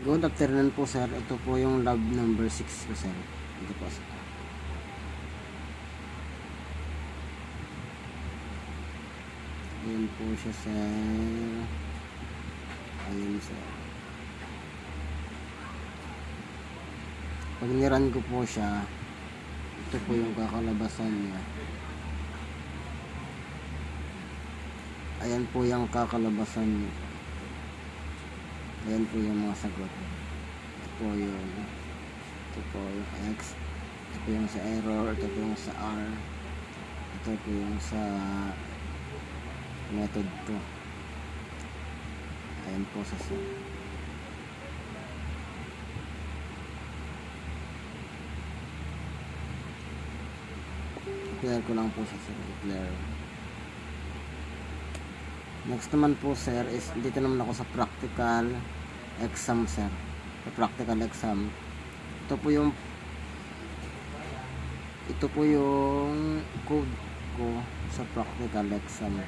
Good afternoon po sir. Ito po yung lab number 6 ko sir. Ito po sir. Ayan po siya sir. Ayan sir. Pag niran ko po siya, ito po yung kakalabasan niya. Ayan po yung kakalabasan niya. Ayan po yung mga sagot. Ito po yung X. Ito po yung sa error. Ito po yung sa R. Ito po yung sa method 2. Ayan po sa C. Declare ko lang po siya sir. Declare. Next naman po sir is dito naman ako sa practical exam sir. Sa practical exam. Ito po yung code ko sa practical exam.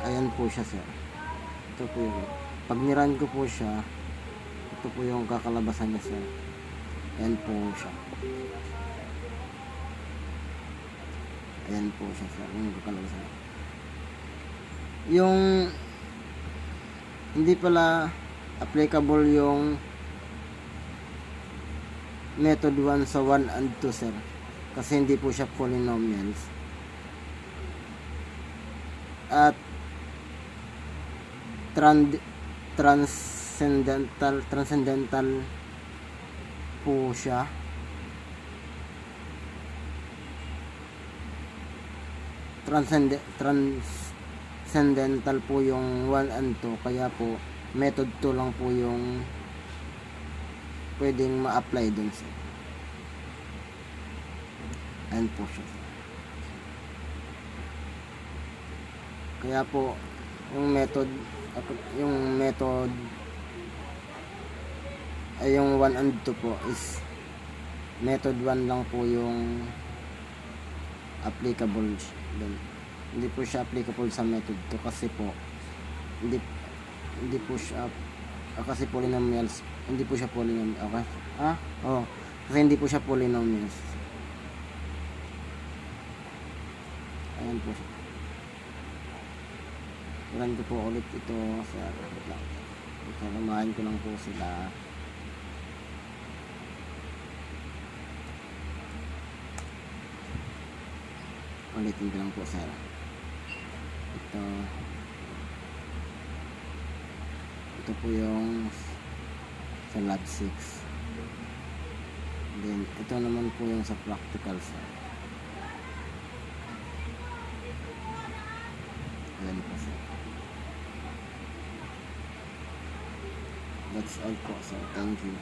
Ayan po siya sir. Ito po yung pag niran ko po siya, ito po yung kakalabasan niya sir. Ayan po siya. Ayan po siya sir. Yung kakalabasan. Yung hindi pala applicable yung method 1 sa 1 and 2 sir. Kasi hindi po siya polynomials. At transcendental po siya. Transcendental po yung 1 and 2, kaya po method 2 lang po yung pwedeng ma-apply dun sa. Ayan po siya. Kaya po yung method ay yung 1 and 2 po is method 1 lang po yung applicable dun. Hindi po siya applicable sa method 2 kasi po hindi po siya kasi polynomials, hindi po siya polynomial. Okay? Kasi hindi po siya polynomials. Ayan po siya. Ilan ko po ulit ito sa samahan ko lang po sila. Ulitin ko lang po sir. Ito po yung sa lab 6. Then ito naman po yung sa practical sir. Ayan po sir. That's all po sir. Thank you.